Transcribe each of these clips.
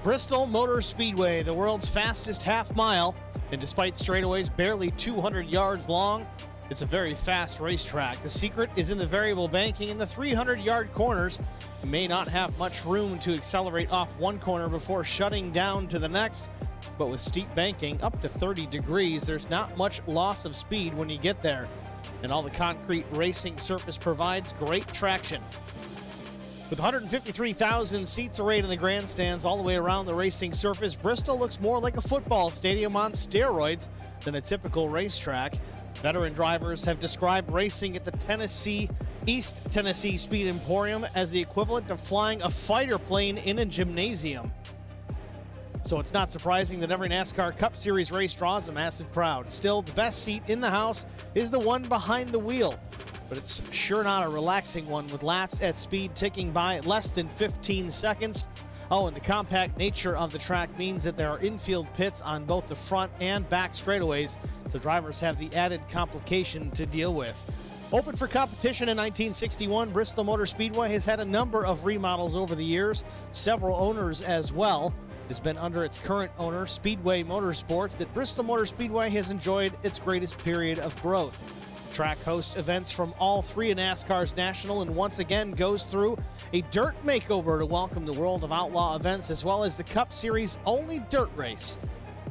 Bristol Motor Speedway, the world's fastest half mile, and despite straightaways barely 200 yards long, it's a very fast racetrack. The secret is in the variable banking in the 300-yard corners. You may not have much room to accelerate off one corner before shutting down to the next, but with steep banking up to 30 degrees, there's not much loss of speed when you get there. And all the concrete racing surface provides great traction. With 153,000 seats arrayed in the grandstands all the way around the racing surface, Bristol looks more like a football stadium on steroids than a typical racetrack. Veteran drivers have described racing at the East Tennessee Speed Emporium as the equivalent of flying a fighter plane in a gymnasium. So it's not surprising that every NASCAR Cup Series race draws a massive crowd. Still, the best seat in the house is the one behind the wheel. But it's sure not a relaxing one, with laps at speed ticking by at less than 15 seconds. Oh, and the compact nature of the track means that there are infield pits on both the front and back straightaways, so drivers have the added complication to deal with. Open for competition in 1961, Bristol Motor Speedway has had a number of remodels over the years, several owners as well. It's been under its current owner, Speedway Motorsports, that Bristol Motor Speedway has enjoyed its greatest period of growth. The track hosts events from all three of NASCAR's national and once again goes through a dirt makeover to welcome the World of Outlaw events as well as the Cup Series' only dirt race.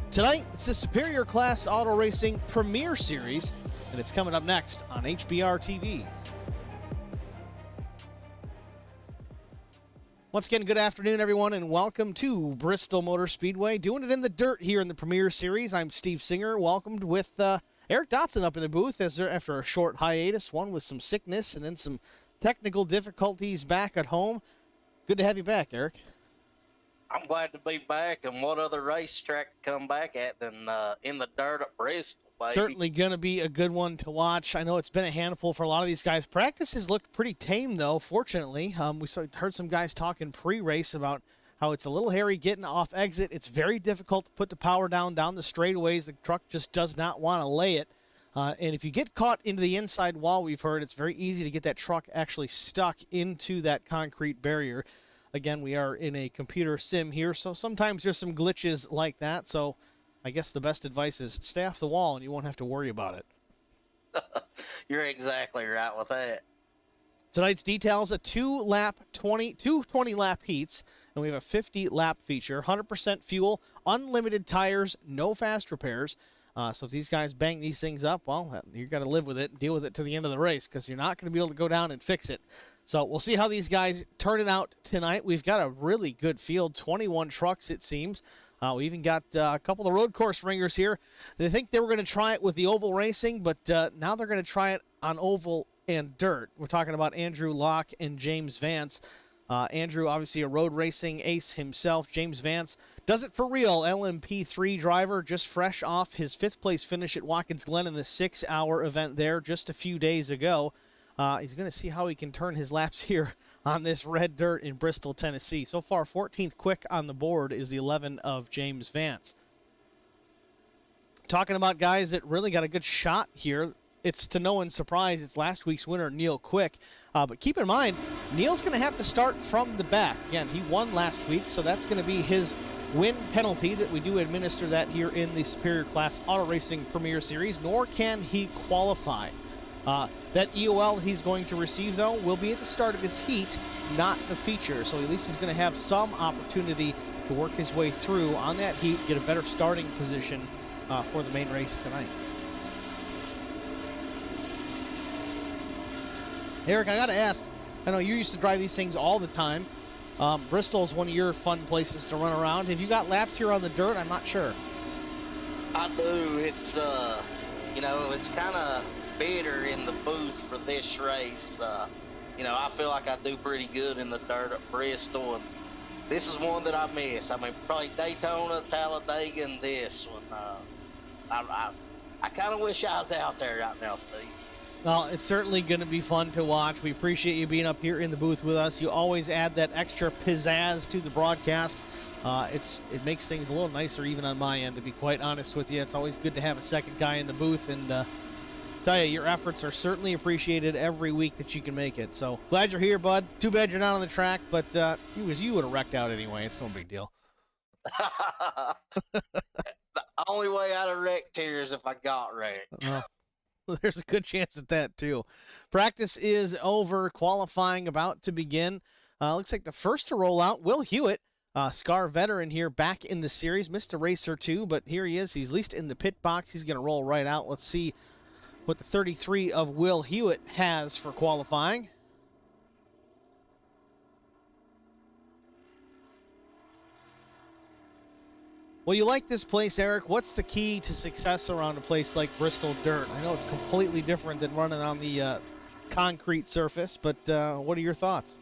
Tonight, it's the Superior Class Auto Racing Premier Series, and it's coming up next on HBR TV. Once again, good afternoon, everyone, and welcome to Bristol Motor Speedway. Doing it in the dirt here in the Premier Series. I'm Steve Singer, welcomed with Eric Dotson up in the booth after a short hiatus, one with some sickness and then some technical difficulties back at home. Good to have you back, Eric. I'm glad to be back, and what other racetrack to come back at than in the dirt at Bristol, baby. Certainly going to be a good one to watch. I know it's been a handful for a lot of these guys. Practice has looked pretty tame, though, fortunately. We heard some guys talking pre-race about how it's a little hairy getting off exit. It's very difficult to put the power down the straightaways. The truck just does not want to lay it. And if you get caught into the inside wall, we've heard, it's very easy to get that truck actually stuck into that concrete barrier. Again, we are in a computer sim here, so sometimes there's some glitches like that. So I guess the best advice is stay off the wall and you won't have to worry about it. You're exactly right with that. Tonight's details, two 20-lap heats, and we have a 50-lap feature, 100% fuel, unlimited tires, no fast repairs. So if these guys bang these things up, well, you've got to live with it and deal with it to the end of the race because you're not going to be able to go down and fix it. So we'll see how these guys turn it out tonight. We've got a really good field, 21 trucks it seems. We even got a couple of road course ringers here. They think they were going to try it with the oval racing, but now they're going to try it on oval and dirt. We're talking about Andrew Locke and James Vance. Andrew, obviously a road racing ace himself. James Vance does it for real. LMP3 driver, just fresh off his fifth-place finish at Watkins Glen in the 6-hour event there just a few days ago. He's going to see how he can turn his laps here on this red dirt in Bristol, Tennessee. So far, 14th quick on the board is the 11 of James Vance. Talking about guys that really got a good shot here, it's to no one's surprise, it's last week's winner, Neil Quick. But keep in mind, Neil's going to have to start from the back. Again, he won last week, so that's going to be his win penalty that we do administer that here in the Superior Class Auto Racing Premier Series, nor can he qualify. That EOL he's going to receive, though, will be at the start of his heat, not the feature. So at least he's going to have some opportunity to work his way through on that heat, get a better starting position for the main race tonight. Eric, I got to ask, I know you used to drive these things all the time. Bristol's one of your fun places to run around. Have you got laps here on the dirt? I'm not sure. I do. It's, it's kind of bitter in the booth for this race. I feel like I do pretty good in the dirt at Bristol, and this is one that I miss. I mean, probably Daytona, Talladega, and this one. I kind of wish I was out there right now, Steve. Well, it's certainly going to be fun to watch. We appreciate you being up here in the booth with us. You always add that extra pizzazz to the broadcast. It makes things a little nicer even on my end, to be quite honest with you. It's always good to have a second guy in the booth, and tell you, your efforts are certainly appreciated every week that you can make it. So glad you're here, bud. Too bad you're not on the track, but you would have wrecked out anyway. It's no big deal. The only way I'd have wrecked here is if I got wrecked. Well, there's a good chance at that, too. Practice is over. Qualifying about to begin. Looks like the first to roll out, Will Hewitt. Scar veteran here, back in the series. Missed a race or two, but here he is. He's at least in the pit box. He's going to roll right out. Let's see what the 33 of Will Hewitt has for qualifying. Well, you like this place, Eric. What's the key to success around a place like Bristol Dirt? I know it's completely different than running on the concrete surface, but what are your thoughts?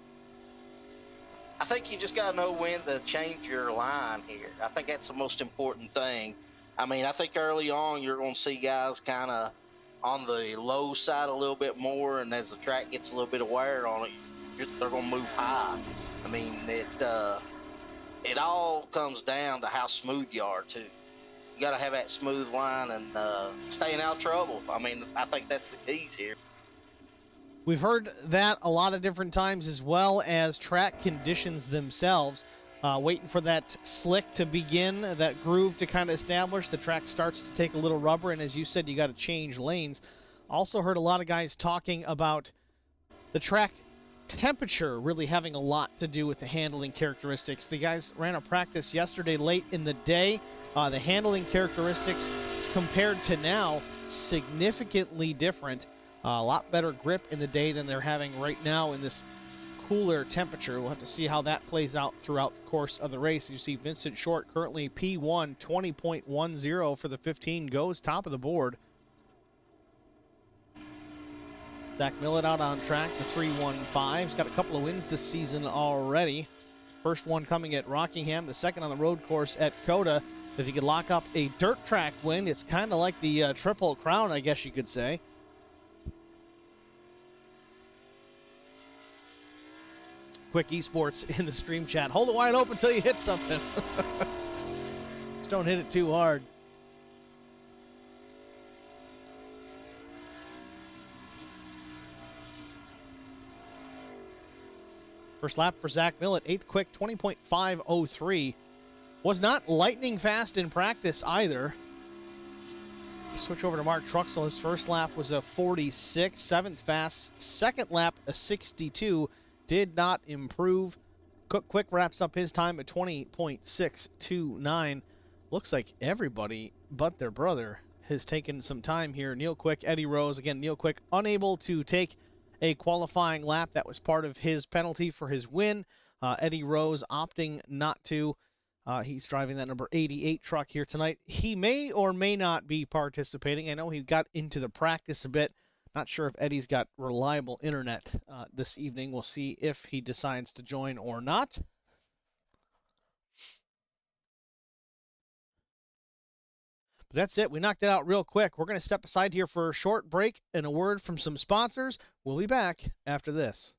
I think you just got to know when to change your line here. I think that's the most important thing. I mean, I think early on you're going to see guys kind of on the low side a little bit more, and as the track gets a little bit of wear on it, they're going to move high. I mean, it all comes down to how smooth you are, too. You got to have that smooth line and staying out of trouble. I mean, I think that's the keys here. We've heard that a lot of different times, as well as track conditions themselves. Waiting for that slick to begin, that groove to kind of establish. The track starts to take a little rubber, and as you said, you got to change lanes. Also heard a lot of guys talking about the track temperature really having a lot to do with the handling characteristics. The guys ran a practice yesterday late in the day. The handling characteristics compared to now, significantly different. A lot better grip in the day than they're having right now in this cooler temperature. We'll have to see how that plays out throughout the course of the race. You see Vincent Short currently P1, 20.10 for the 15, goes top of the board. Zach Millett out on track, the 3-1-5. He's got a couple of wins this season already. First one coming at Rockingham, the second on the road course at Coda. If he could lock up a dirt track win, it's kind of like the Triple Crown, I guess you could say. Quick Esports in the stream chat. Hold it wide open until you hit something. Just don't hit it too hard. First lap for Zach Millett, 8th quick, 20.503. Was not lightning fast in practice either. Switch over to Mark Truxell. His first lap was a 46, 7th fast. Second lap, a 62. Did not improve. Cook Quick wraps up his time at 20.629. Looks like everybody but their brother has taken some time here. Neil Quick, Eddie Rose. Again, Neil Quick unable to take a qualifying lap. That was part of his penalty for his win. Eddie Rose opting not to. He's driving that number 88 truck here tonight. He may or may not be participating. I know he got into the practice a bit. Not sure if Eddie's got reliable internet this evening. We'll see if he decides to join or not. But that's it. We knocked it out real quick. We're going to step aside here for a short break and a word from some sponsors. We'll be back after this.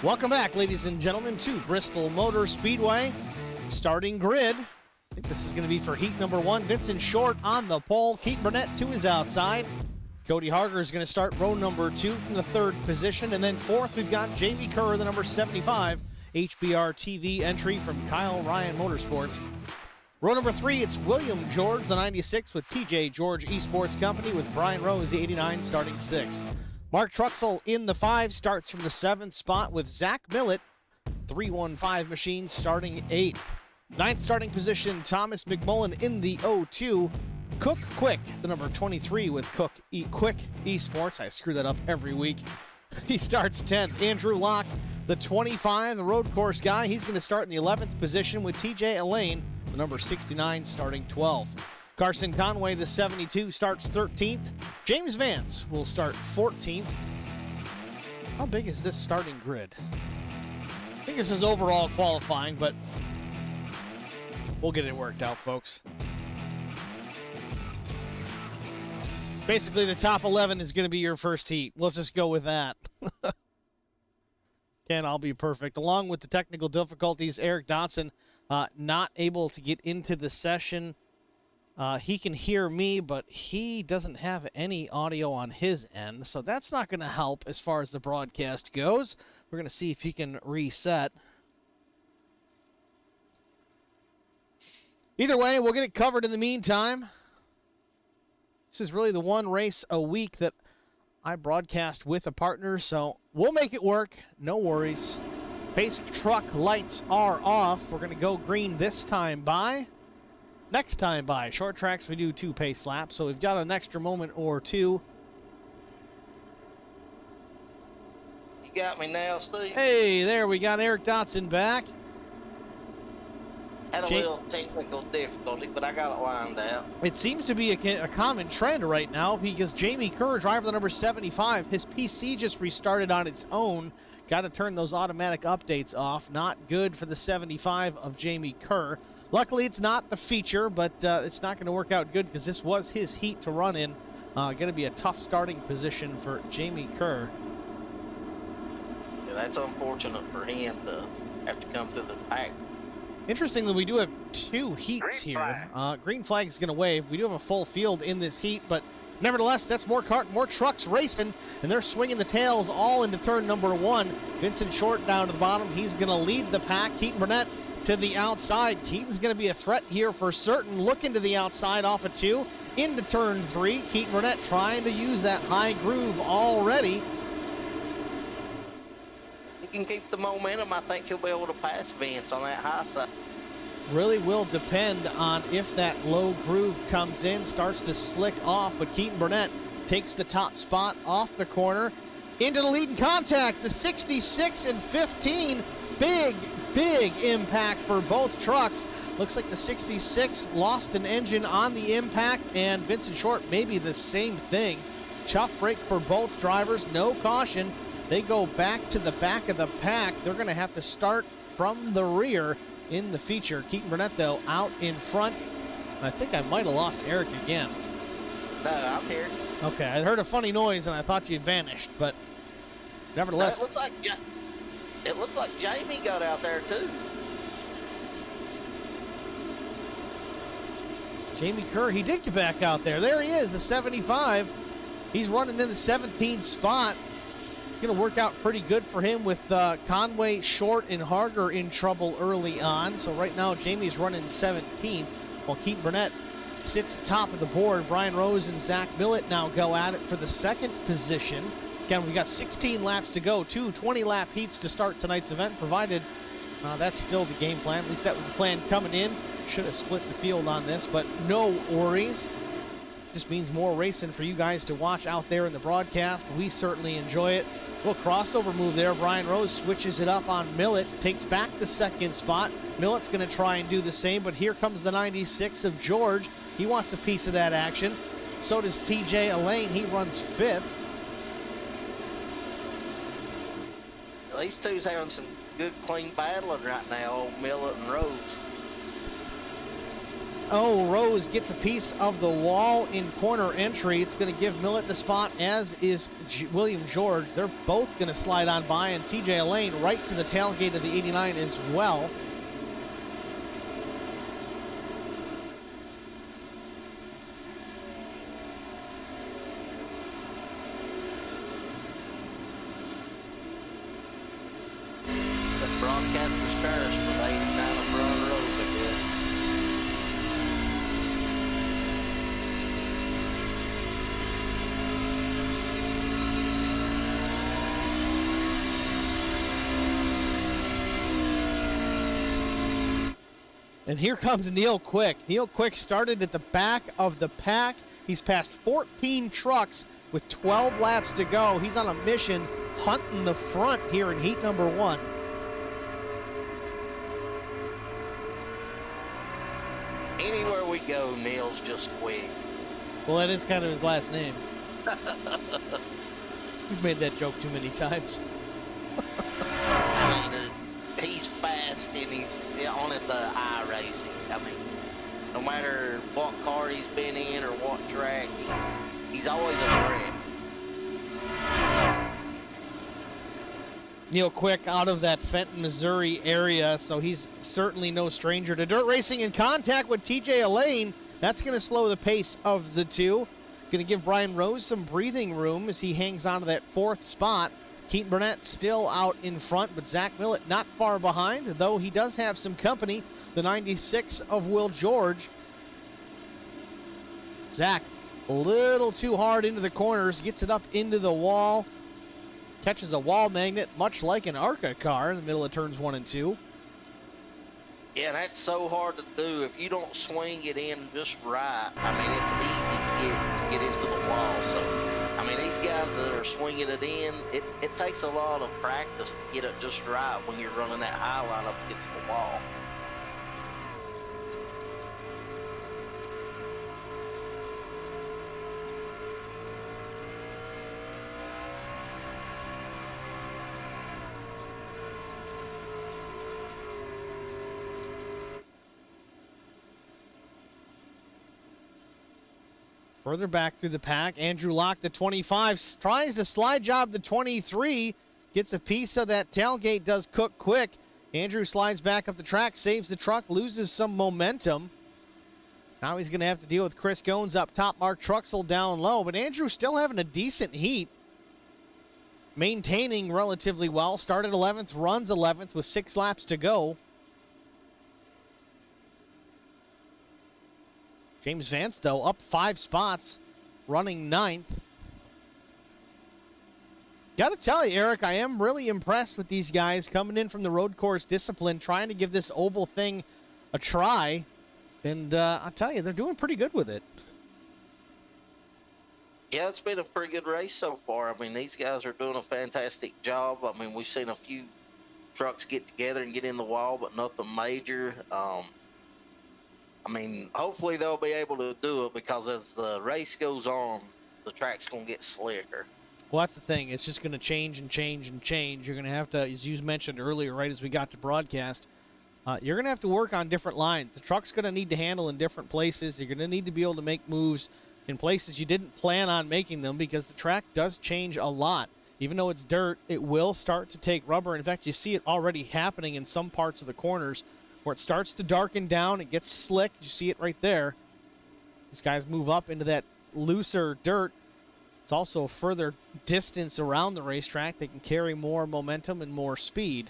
Welcome back, ladies and gentlemen, to Bristol Motor Speedway. Starting grid. I think this is going to be for heat number 1. Vincent Short on the pole. Keaton Burnett to his outside. Cody Harger is going to start row number 2 from the 3rd position. And then 4th, we've got Jamie Kerr, the number 75 HBR TV entry from Kyle Ryan Motorsports. Row number 3, it's William George, the 96 with TJ George Esports Company, with Brian Rose, the 89, starting 6th. Mark Truxell in the 5 starts from the 7th spot with Zach Millett, 315 Machines, starting 8th. 9th starting position, Thomas McMullen in the 02. Cook Quick, the number 23 with Quick Esports. I screw that up every week. He starts 10th. Andrew Locke, the 25, the road course guy. He's going to start in the 11th position with TJ Elaine, the number 69, starting 12th. Carson Conway, the 72, starts 13th. James Vance will start 14th. How big is this starting grid? I think this is overall qualifying, but we'll get it worked out, folks. Basically, the top 11 is going to be your first heat. Let's just go with that. Can't all be perfect. Along with the technical difficulties, Eric Dotson not able to get into the session. He can hear me, but he doesn't have any audio on his end, so that's not going to help as far as the broadcast goes. We're going to see if he can reset. Either way, we'll get it covered in the meantime. This is really the one race a week that I broadcast with a partner, so we'll make it work. No worries. Pace truck lights are off. We're going to go green this time by. Next time by. Short tracks, we do 2 pace laps, so we've got an extra moment or 2. You got me now, Steve. Hey, there, we got Eric Dotson back. Had a little technical difficulty, but I got it lined out. It seems to be a common trend right now because Jamie Kerr, driver the number 75, his PC just restarted on its own. Got to turn those automatic updates off. Not good for the 75 of Jamie Kerr. Luckily, it's not the feature, but it's not going to work out good because this was his heat to run in. Going to be a tough starting position for Jamie Kerr. Yeah, that's unfortunate for him to have to come through the pack. Interestingly, we do have 2 heats here. Green flag is going to wave. We do have a full field in this heat, but nevertheless, that's more trucks racing, and they're swinging the tails all into turn number 1. Vincent Short down to the bottom. He's going to lead the pack. Keaton Burnett to the outside. Keaton's going to be a threat here for certain. Looking to the outside off of 2 into turn 3. Keaton Burnett trying to use that high groove already. He can keep the momentum. I think he'll be able to pass Vince on that high side. Really will depend on if that low groove comes in, starts to slick off, but Keaton Burnett takes the top spot off the corner into the lead in contact. The 66 and 15, big impact for both trucks. Looks like the 66 lost an engine on the impact, and Vincent Short maybe the same thing. Tough break for both drivers, no caution. They go back to the back of the pack. They're going to have to start from the rear in the feature. Keaton Burnett, though, out in front. I think I might have lost Eric again. No, I'm here. Okay, I heard a funny noise, and I thought you'd vanished, but nevertheless. It looks like Jamie got out there, too. Jamie Kerr, he did get back out there. There he is, the 75. He's running in the 17th spot. It's going to work out pretty good for him with Conway, Short, and Harger in trouble early on. So right now, Jamie's running 17th, while Keaton Burnett sits top of the board. Brian Rose and Zach Millett now go at it for the 2nd position. Again, we got 16 laps to go, 2 20-lap heats to start tonight's event, provided that's still the game plan. At least that was the plan coming in. Should have split the field on this, but no worries. Just means more racing for you guys to watch out there in the broadcast. We certainly enjoy it. Little crossover move there. Brian Rose switches it up on Millett, takes back the 2nd spot. Millett's going to try and do the same, but here comes the 96 of George. He wants a piece of that action. So does TJ Elaine. He runs 5th. These two's having some good, clean battling right now, old Millett and Rose. Oh, Rose gets a piece of the wall in corner entry. It's going to give Millett the spot, as is William George. They're both going to slide on by, and TJ Elaine right to the tailgate of the 89 as well. The broadcaster's curse for the 89 of Brown Rose, I guess. And here comes Neil Quick. Neil Quick started at the back of the pack. He's passed 14 trucks with 12 laps to go. He's on a mission hunting the front here in heat number 1. Anywhere we go, Neil's just quick. Well, that is kind of his last name. We've made that joke too many times. I mean, he's fast and he's on at the iRacing. I mean, no matter what car he's been in or what track, he's always a threat. Neil Quick out of that Fenton, Missouri area, so he's certainly no stranger to dirt racing. In contact with TJ Elaine, that's going to slow the pace of the two. Going to give Brian Rose some breathing room as he hangs on to that 4th spot. Keaton Burnett still out in front, but Zach Millett not far behind, though he does have some company. The 96 of Will George. Zach a little too hard into the corners, gets it up into the wall. Catches a wall magnet, much like an ARCA car in the middle of turns 1 and 2. Yeah, that's so hard to do. If you don't swing it in just right, I mean, it's easy to get into the wall. So, I mean, these guys that are swinging it in, it takes a lot of practice to get it just right when you're running that high line up against the wall. Further back through the pack, Andrew Locke, the 25, tries to slide job the 23, gets a piece of that tailgate, does Cook quick. Andrew slides back up the track, saves the truck, loses some momentum. Now he's going to have to deal with Chris Goins up top, Mark Truxell down low, but Andrew still having a decent heat. Maintaining relatively well, started 11th, runs 11th with 6 laps to go. James Vance, though, up 5 spots, running 9th. Got to tell you, Eric, I am really impressed with these guys coming in from the road course discipline, trying to give this oval thing a try. And I'll tell you, they're doing pretty good with it. Yeah, it's been a pretty good race so far. I mean, these guys are doing a fantastic job. I mean, we've seen a few trucks get together and get in the wall, but nothing major. I mean, hopefully they'll be able to do it because as the race goes on, the track's going to get slicker. Well, that's the thing. It's just going to change and change and change. You're going to have to, as you mentioned earlier, right as we got to broadcast, you're going to have to work on different lines. The truck's going to need to handle in different places. You're going to need to be able to make moves in places you didn't plan on making them because the track does change a lot. Even though it's dirt, it will start to take rubber. In fact, you see it already happening in some parts of the corners where it starts to darken down, it gets slick. You see it right there. These guys move up into that looser dirt. It's also further distance around the racetrack. They can carry more momentum and more speed.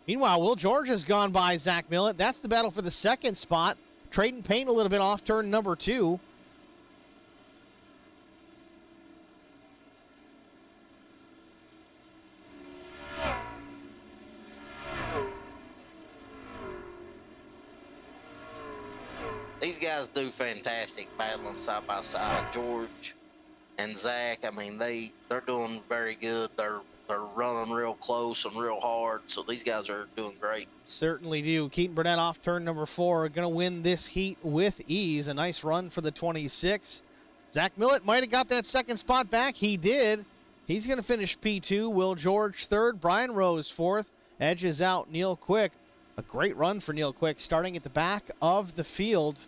Meanwhile, Will George has gone by Zach Millett. That's the battle for the 2nd spot. Trading paint a little bit off turn number 2. These guys do fantastic battling side by side. George and Zach, I mean, they're doing very good. They're running real close and real hard, so these guys are doing great. Certainly do. Keaton Burnett off turn number 4, going to win this heat with ease. A nice run for the 26. Zach Millett might have got that 2nd spot back. He did. He's going to finish P2. Will George 3rd. Brian Rose 4th. Edges out Neil Quick A great run for Neil Quick, starting at the back of the field,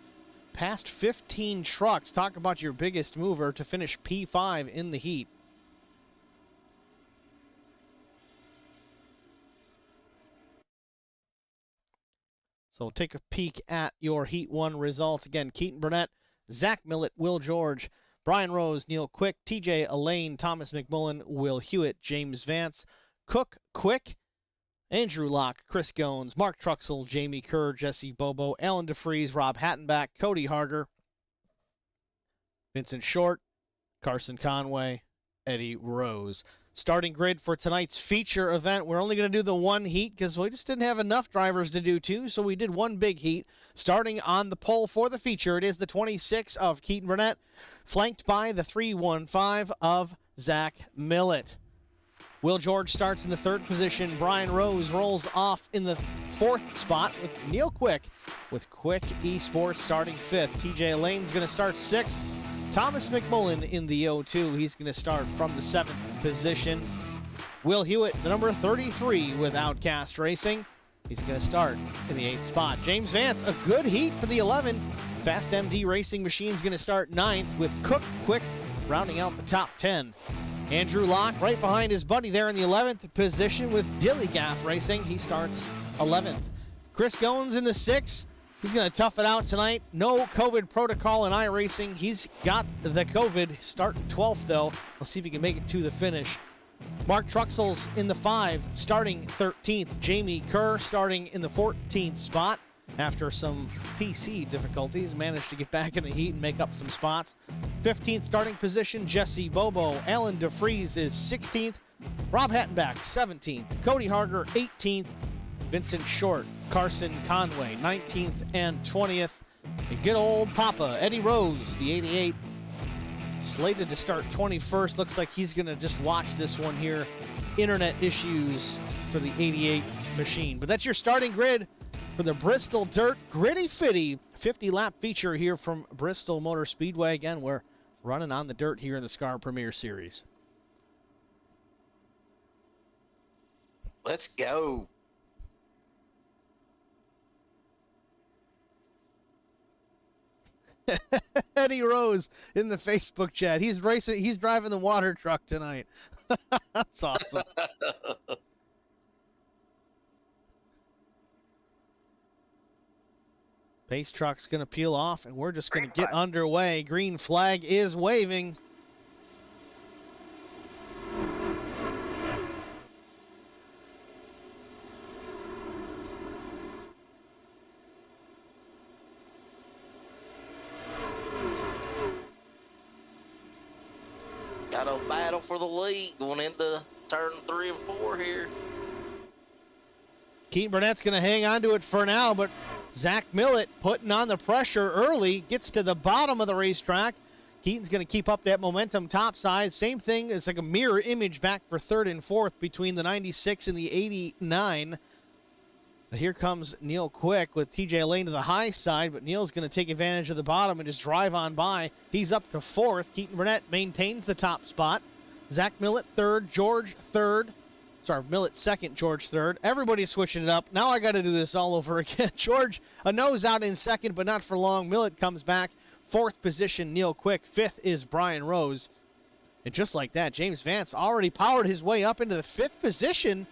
past 15 trucks. Talk about your biggest mover to finish P5 in the heat. So take a peek at your Heat 1 results. Again, Keaton Burnett, Zach Millett, Will George, Brian Rose, Neil Quick, TJ Elaine, Thomas McMullen, Will Hewitt, James Vance, Cook Quick, Andrew Locke, Chris Goins, Mark Truxell, Jamie Kerr, Jesse Bobo, Alan DeFries, Rob Hattenbach, Cody Harger, Vincent Short, Carson Conway, Eddie Rose. Starting grid for tonight's feature event. We're only going to do the one heat because we just didn't have enough drivers to do two, so we did one big heat. Starting on the pole for the feature, it is the 26 of Keaton Burnett, flanked by the 315 of Zach Millett. Will George starts in the third position. Brian Rose rolls off in the fourth spot with Neil Quick, with Quick Esports starting fifth. TJ Elaine's going to start sixth. Thomas McMullen in the 0-2. He's going to start from the seventh position. Will Hewitt, the number 33 with Outcast Racing. He's going to start in the eighth spot. James Vance, a good heat for the 11. Fast MD Racing Machine's going to start ninth with Cook Quick rounding out the top 10. Andrew Locke right behind his buddy there in the 11th position with Dillygaff Racing. He starts 11th. Chris Goins in the 6th. He's going to tough it out tonight. No COVID protocol in iRacing. He's got the COVID. Starting 12th, though. We'll see if he can make it to the finish. Mark Truxell's in the 5, starting 13th. Jamie Kerr starting in the 14th spot. After some PC difficulties, managed to get back in the heat and make up some spots. 15th starting position, Jesse Bobo. Alan DeFries is 16th. Rob Hattenbach, 17th. Cody Harger, 18th. Vincent Short, Carson Conway, 19th and 20th. And good old Papa, Eddie Rose, the 88. Slated to start 21st. Looks like he's going to just watch this one here. Internet issues for the 88 machine. But that's your starting grid for the Bristol Dirt Gritty Fiddy 50-lap feature here from Bristol Motor Speedway. Again, we're running on the dirt here in the SCAR Premier Series. Let's go. Eddie Rose in the Facebook chat. He's racing. He's driving the water truck tonight. That's awesome. Pace truck's going to peel off, and we're just going to get underway. Green flag is waving. Got a battle for the lead going into turn 3 and 4 here. Keaton Burnett's going to hang on to it for now, but Zach Millett putting on the pressure early, gets to the bottom of the racetrack. Keaton's going to keep up that momentum topside. Same thing, it's like a mirror image back for third and fourth between the 96 and the 89. Here comes Neil Quick with TJ Lane to the high side, but Neil's going to take advantage of the bottom and just drive on by. He's up to fourth. Keaton Burnett maintains the top spot. Zach Millett third, George third. Sorry, Millett second, George third. Everybody's switching it up. Now I got to do this all over again. George, a nose out in second, but not for long. Millett comes back. Fourth position, Neil Quick. Fifth is Brian Rose. And just like that, James Vance already powered his way up into the fifth position.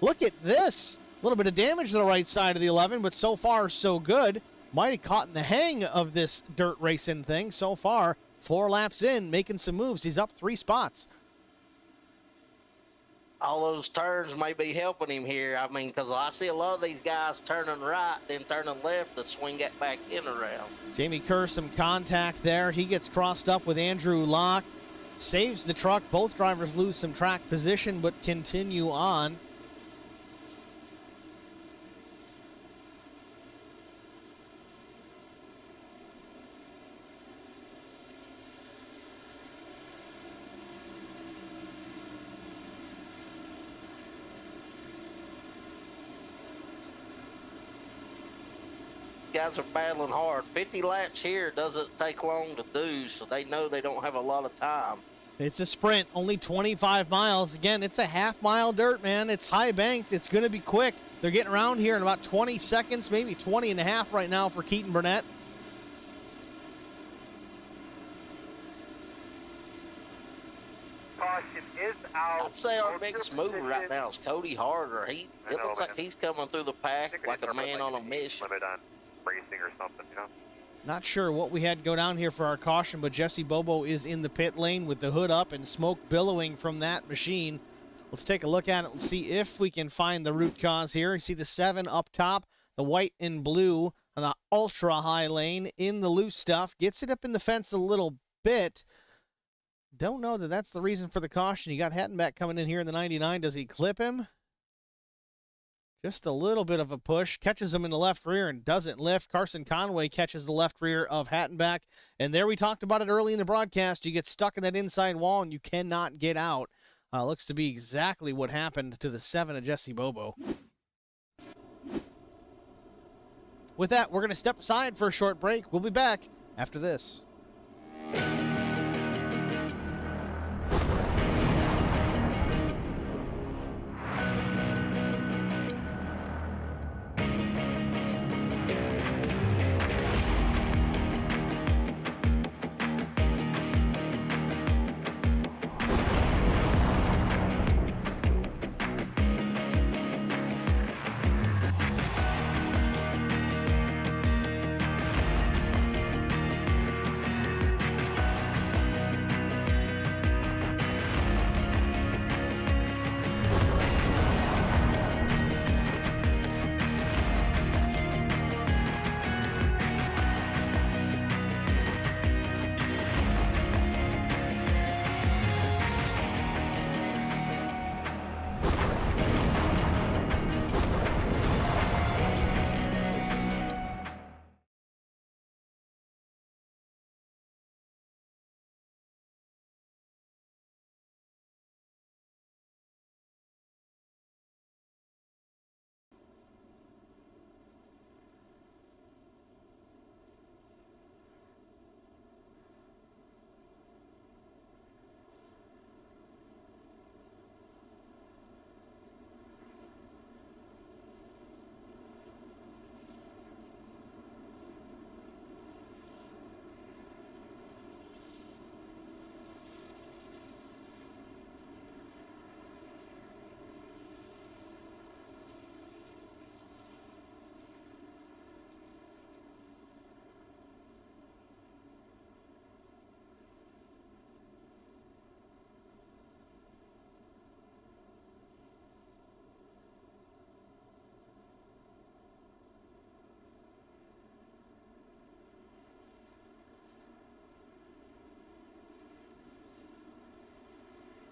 Look at this. A little bit of damage to the right side of the 11, but so far, so good. Might have caught in the hang of this dirt racing thing so far. 4 laps in, making some moves. He's up 3 spots. All those turns may be helping him here. I mean, because I see a lot of these guys turning right, then turning left to swing it back in around. Jamie Kerr, some contact there. He gets crossed up with Andrew Locke. Saves the truck. Both drivers lose some track position, but continue on. Guys are battling hard. 50 laps here doesn't take long to do, so they know they don't have a lot of time. It's a sprint, only 25 miles. Again, it's a half-mile dirt, man. It's high banked. It's going to be quick. They're getting around here in about 20 seconds, maybe 20 and a half right now for Keaton Burnett. Caution is out. I'd say our biggest mover right now is Cody Harder. It looks like he's coming through the pack like a man on a mission. Limit on racing or something, you know? Not sure what we had go down here for our caution, but Jesse Bobo is in the pit lane with the hood up and smoke billowing from that machine. Let's take a look at it and see if we can find the root cause here. You see the 7 up top, the white and blue on the ultra high lane in the loose stuff. Gets it up in the fence a little bit. Don't know that that's the reason for the caution. You got Hattenback coming in here in the 99. Does he clip him? Just a little bit of a push. Catches him in the left rear and doesn't lift. Carson Conway catches the left rear of Hattenback. And there we talked about it early in the broadcast. You get stuck in that inside wall and you cannot get out. Looks to be exactly what happened to the 7 of Jesse Bobo. With that, we're going to step aside for a short break. We'll be back after this.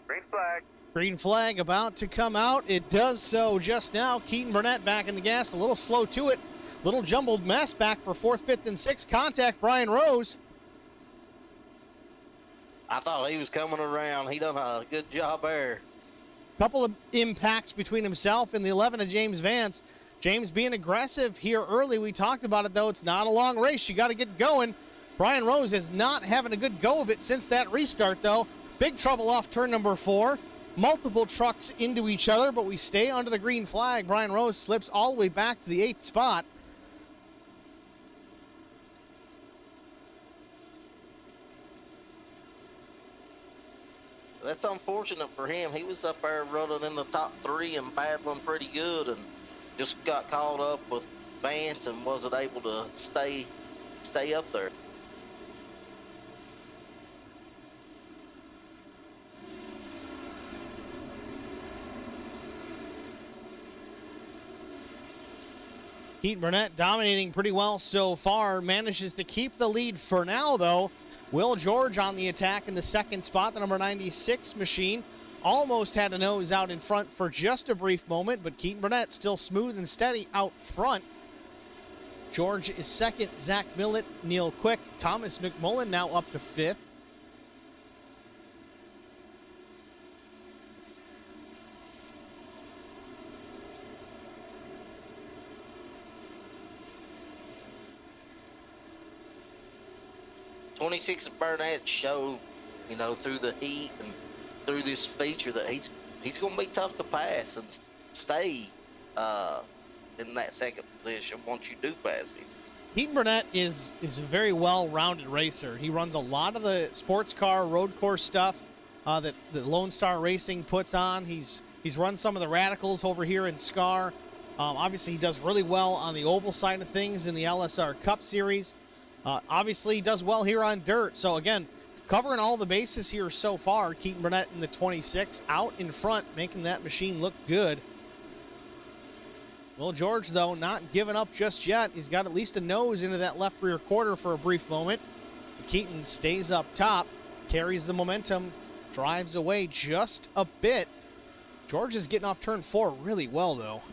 Green flag. Green flag about to come out. It does so just now. Keaton Burnett back in the gas. A little slow to it. Little jumbled mess back for 4th, 5th, and 6th. Contact Brian Rose. I thought he was coming around. He done a good job there. Couple of impacts between himself and the 11 of James Vance. James being aggressive here early. We talked about it, though. It's not a long race. You got to get going. Brian Rose is not having a good go of it since that restart, though. Big trouble off turn number 4. Multiple trucks into each other, but we stay under the green flag. Brian Rose slips all the way back to the 8th spot. That's unfortunate for him. He was up there running in the top 3 and battling pretty good, and just got caught up with Vance and wasn't able to stay up there. Keaton Burnett dominating pretty well so far. Manages to keep the lead for now, though. Will George on the attack in the 2nd spot. The number 96 machine almost had a nose out in front for just a brief moment, but Keaton Burnett still smooth and steady out front. George is 2nd. Zach Millett, Neil Quick, Thomas McMullen now up to 5th. '26 Burnett showed, through the heat and through this feature that he's going to be tough to pass and stay in that second position once you do pass him. Keaton Burnett is a very well-rounded racer. He runs a lot of the sports car, road course stuff that Lone Star Racing puts on. He's run some of the radicals over here in SCAR. Obviously, he does really well on the oval side of things in the LSR Cup Series. Obviously, he does well here on dirt. So, again, covering all the bases here so far. Keaton Burnett in the 26, out in front, making that machine look good. Will George, though, not giving up just yet. He's got at least a nose into that left rear quarter for a brief moment. Keaton stays up top, carries the momentum, drives away just a bit. George is getting off turn 4 really well, though.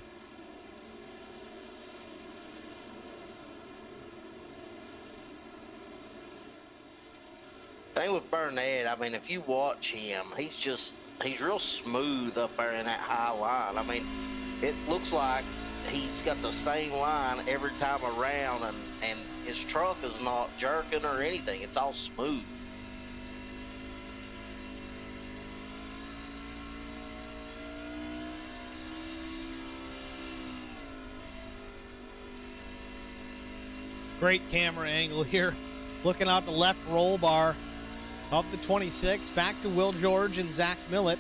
Thing with Burnett, I mean, if you watch him, he's real smooth up there in that high line. I mean, it looks like he's got the same line every time around, and his truck is not jerking or anything. It's all smooth. Great camera angle here. Looking out the left roll bar of the 26. Back to Will George and Zach Millett.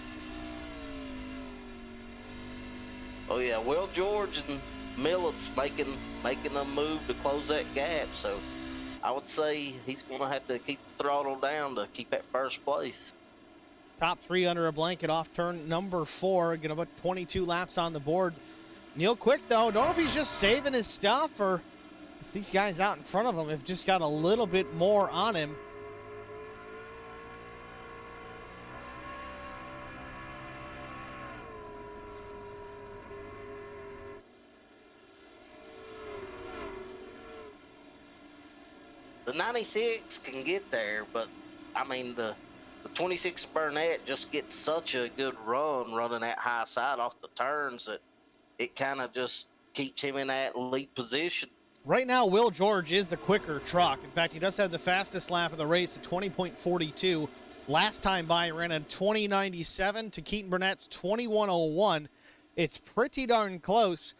Oh yeah, Will George and Millett's making a move to close that gap. So I would say he's going to have to keep the throttle down to keep that first place. Top 3 under a blanket off turn number 4. Get about 22 laps on the board. Neil Quick, though, don't know if he's just saving his stuff or if these guys out in front of him have just got a little bit more on him. The 96 can get there, but I mean the 26 Burnett just gets such a good run running that high side off the turns that it kind of just keeps him in that lead position. Right now, Will George is the quicker truck. In fact, he does have the fastest lap of the race at 20.42. Last time by, he ran a 20.97 to Keaton Burnett's 21.01. It's pretty darn close.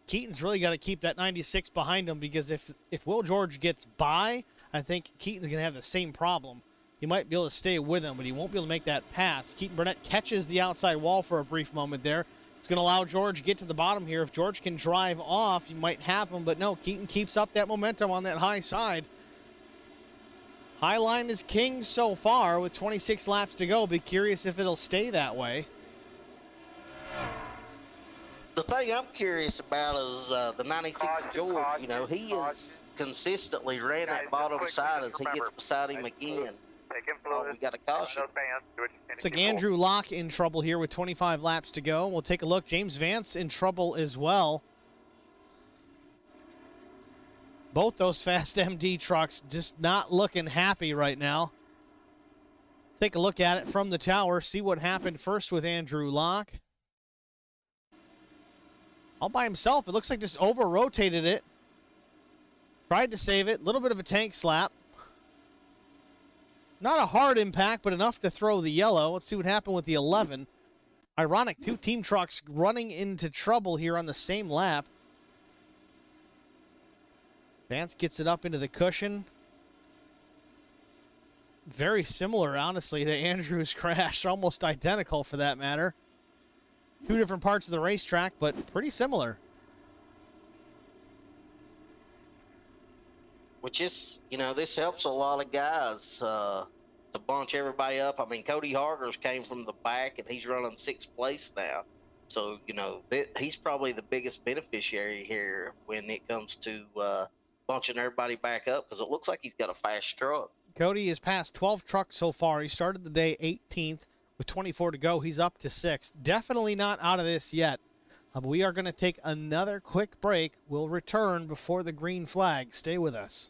Keaton's really got to keep that 96 behind him because if Will George gets by, I think Keaton's going to have the same problem. He might be able to stay with him, but he won't be able to make that pass. Keaton Burnett catches the outside wall for a brief moment there. It's going to allow George to get to the bottom here. If George can drive off, you might have him, but no, Keaton keeps up that momentum on that high side. High line is king so far with 26 laps to go. Be curious if it'll stay that way. The thing I'm curious about is the 96 George. You know, he has consistently ran that bottom side as he gets beside him again. Oh, we got a caution. Looks like Andrew Locke in trouble here with 25 laps to go. We'll take a look. James Vance in trouble as well. Both those Fast MD trucks just not looking happy right now. Take a look at it from the tower. See what happened first with Andrew Locke. All by himself. It looks like just over-rotated it. Tried to save it. A little bit of a tank slap. Not a hard impact, but enough to throw the yellow. Let's see what happened with the 11. Ironic, 2 team trucks running into trouble here on the same lap. Vance gets it up into the cushion. Very similar, honestly, to Andrew's crash. Almost identical, for that matter. 2 different parts of the racetrack, but pretty similar. Which is, you know, this helps a lot of guys to bunch everybody up. I mean, Cody Hargers came from the back, and he's running 6th place now. So, you know, he's probably the biggest beneficiary here when it comes to bunching everybody back up, because it looks like he's got a fast truck. Cody has passed 12 trucks so far. He started the day 18th. With 24 to go, he's up to 6th. Definitely not out of this yet. But we are going to take another quick break. We'll return before the green flag. Stay with us.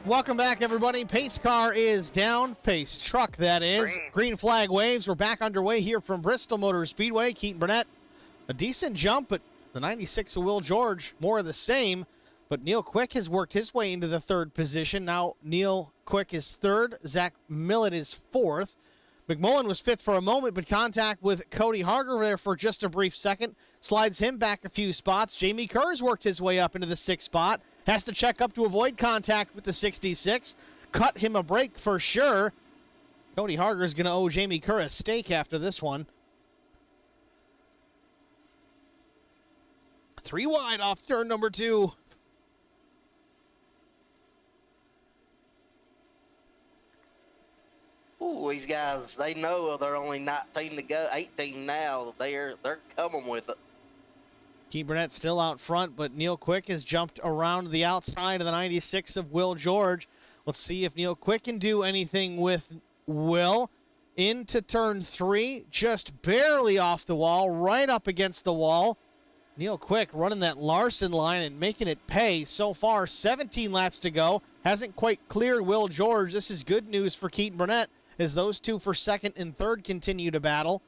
Welcome back, everybody. Pace car is down. Pace truck, that is. Green flag waves. We're back underway here from Bristol Motor Speedway. Keaton Burnett, a decent jump, but the 96 of Will George, more of the same. But Neil Quick has worked his way into the third position. Now Neil Quick is third. Zach Millett is fourth. McMullen was fifth for a moment, but contact with Cody Harger there for just a brief second slides him back a few spots. Jamie Kerr's worked his way up into the sixth spot. Has to check up to avoid contact with the 66. Cut him a break for sure. Cody Harger's going to owe Jamie Kerr a steak after this one. 3 wide off turn number 2. Ooh, these guys, they know they're only 19 to go, 18 now. They're coming with it. Keith Burnett still out front, but Neil Quick has jumped around the outside of the 96 of Will George. Let's see if Neil Quick can do anything with Will. Into turn 3, just barely off the wall, right up against the wall. Neil Quick running that Larson line and making it pay. So far, 17 laps to go. Hasn't quite cleared Will George. This is good news for Keaton Burnett as those two for second and third continue to battle.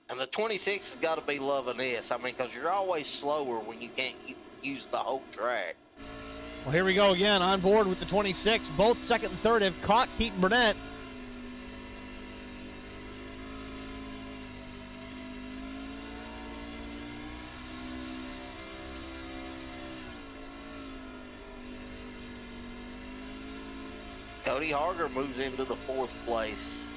And the 26 has got to be loving this. I mean, because you're always slower when you can't use the whole track. Well, here we go again on board with the 26. Both second and third have caught Keaton Burnett. Cody Harger moves into the 4th place.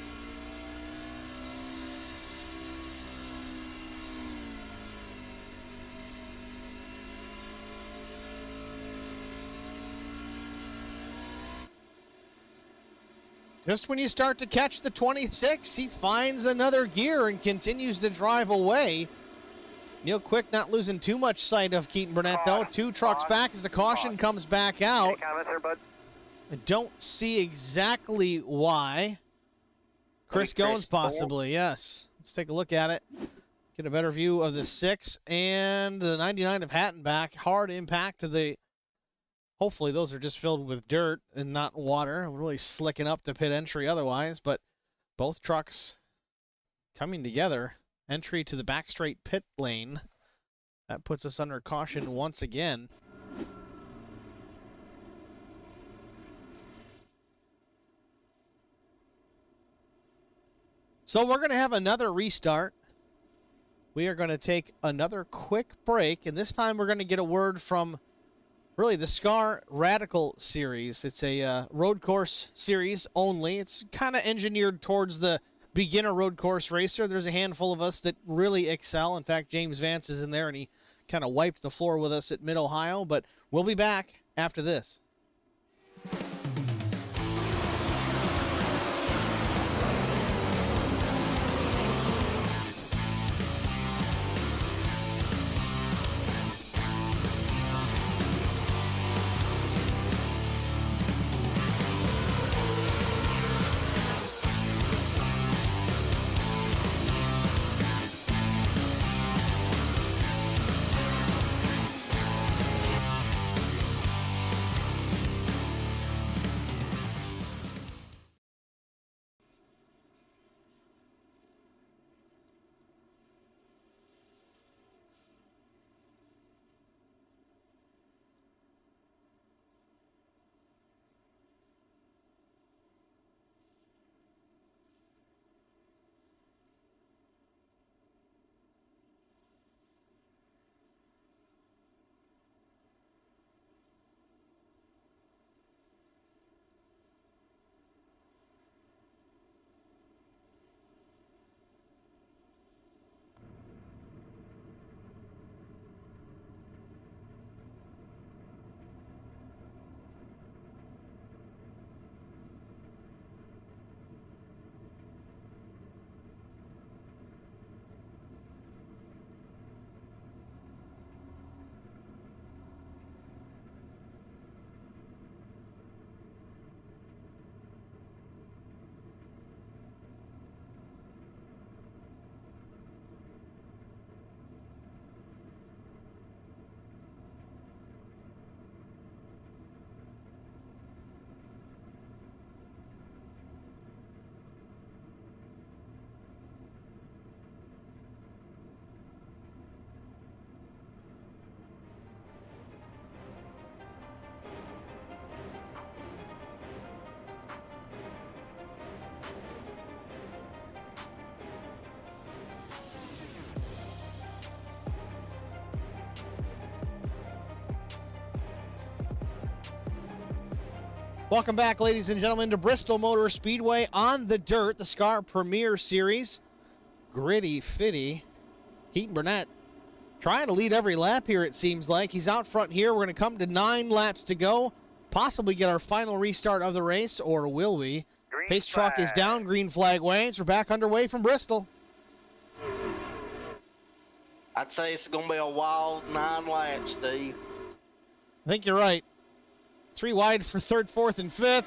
Just when you start to catch the 26, he finds another gear and continues to drive away. Neil Quick not losing too much sight of Keaton Burnett, though. 2 trucks back as the caution comes back out. Any comments there, bud? I don't see exactly why. Chris Goins possibly, yes. Let's take a look at it. Get a better view of the 6 and the 99 of Hattenback. Hard impact to the... Hopefully those are just filled with dirt and not water. Really slicking up the pit entry otherwise, but both trucks coming together. Entry to the back straight pit lane. That puts us under caution once again. So we're going to have another restart. We are going to take another quick break, and this time we're going to get a word from really the SCAR Radical series. It's a road course series only. It's kind of engineered towards the beginner road course racer. There's a handful of us that really excel. In fact, James Vance is in there, and he kind of wiped the floor with us at Mid-Ohio. But we'll be back after this. Welcome back, ladies and gentlemen, to Bristol Motor Speedway on the dirt, the SCAR Premier Series. Gritty Fiddy. Keaton Burnett trying to lead every lap here, it seems like. He's out front here. We're going to come to 9 laps to go. Possibly get our final restart of the race, or will we? Green Pace truck is flag. down. Green flag waves. We're back underway from Bristol. I'd say it's going to be a wild 9 laps, Steve. I think you're right. 3 wide for 3rd, 4th, and 5th.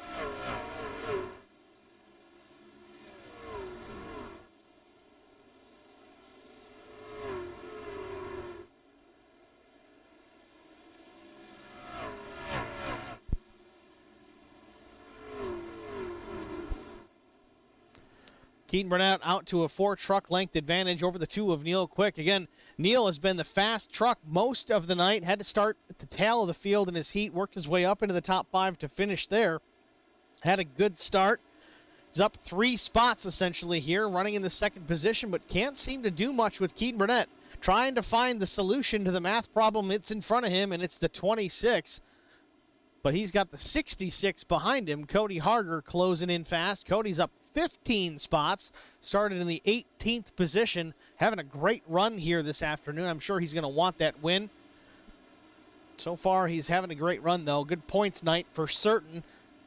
Keaton Burnett out to a 4-truck length advantage over the 2 of Neil Quick. Again, Neil has been the fast truck most of the night. Had to start at the tail of the field in his heat. Worked his way up into the top 5 to finish there. Had a good start. He's up 3 spots essentially here, running in the 2nd position, but can't seem to do much with Keaton Burnett. Trying to find the solution to the math problem that's in front of him, and it's the 26. But he's got the 66 behind him. Cody Harger closing in fast. Cody's up 15 spots. Started in the 18th position. Having a great run here this afternoon. I'm sure he's going to want that win. So far, he's having a great run, though. Good points night for certain.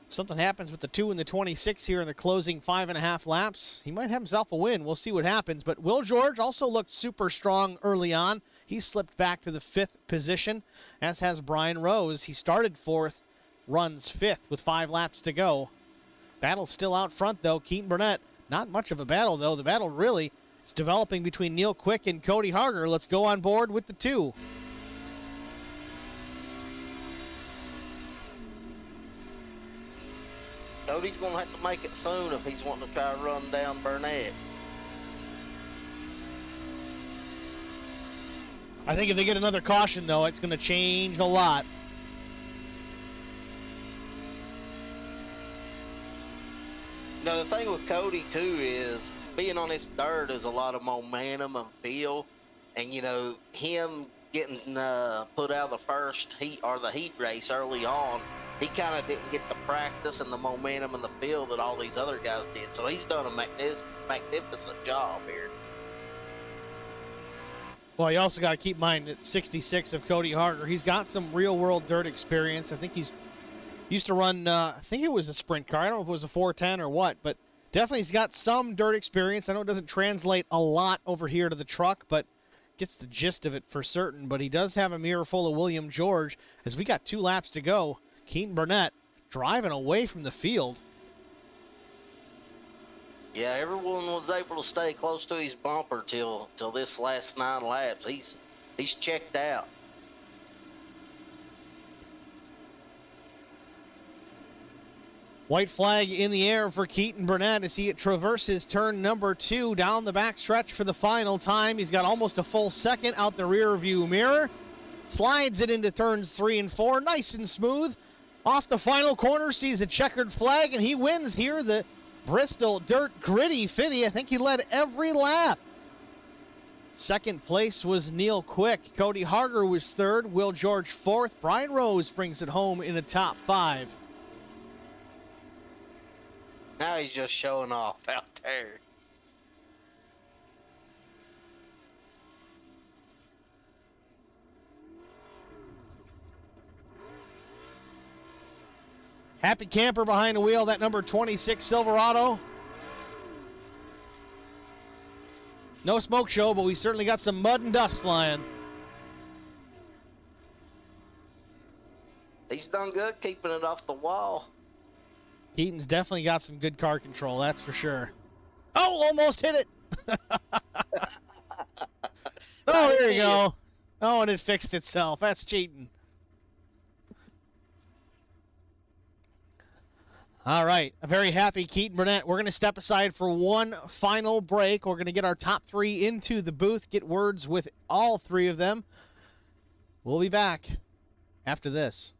If something happens with the 2 and the 26 here in the closing 5.5 laps, he might have himself a win. We'll see what happens. But Will George also looked super strong early on. He slipped back to the 5th position, as has Brian Rose. He started 4th, runs 5th with 5 laps to go. Battle still out front, though. Keaton Burnett, not much of a battle, though. The battle really is developing between Neil Quick and Cody Harger. Let's go on board with the 2. Cody's going to have to make it soon if he's wanting to try to run down Burnett. I think if they get another caution, though, it's going to change a lot. Now, the thing with Cody, too, is being on this dirt is a lot of momentum and feel. And, you know, him getting put out of the first heat or the heat race early on, he kind of didn't get the practice and the momentum and the feel that all these other guys did. So he's done a magnificent job here. Well, you also got to keep in mind that 66 of Cody Harger, he's got some real-world dirt experience. I think he's used to run, I think it was a sprint car. I don't know if it was a 410 or what, but definitely he's got some dirt experience. I know it doesn't translate a lot over here to the truck, but gets the gist of it for certain. But he does have a mirror full of William George as we got 2 laps to go. Keaton Burnett driving away from the field. Yeah, everyone was able to stay close to his bumper till this last 9 laps. He's checked out. White flag in the air for Keaton Burnett as he traverses turn number 2 down the backstretch for the final time. He's got almost a full second out the rear view mirror. Slides it into turns 3 and 4, nice and smooth. Off the final corner, sees a checkered flag, and he wins here the Bristol Dirt Gritty Fiddy. I think he led every lap. Second place was Neil Quick. Cody Harger was 3rd. Will George 4th. Brian Rose brings it home in the top 5. Now he's just showing off out there. Happy camper behind the wheel, that number 26 Silverado. No smoke show, but we certainly got some mud and dust flying. He's done good keeping it off the wall. Keaton's definitely got some good car control, that's for sure. Oh, almost hit it. Oh, there you go. Oh, and it fixed itself. That's cheating. All right, a very happy Keaton Burnett. We're going to step aside for one final break. We're going to get our top 3 into the booth, get words with all 3 of them. We'll be back after this.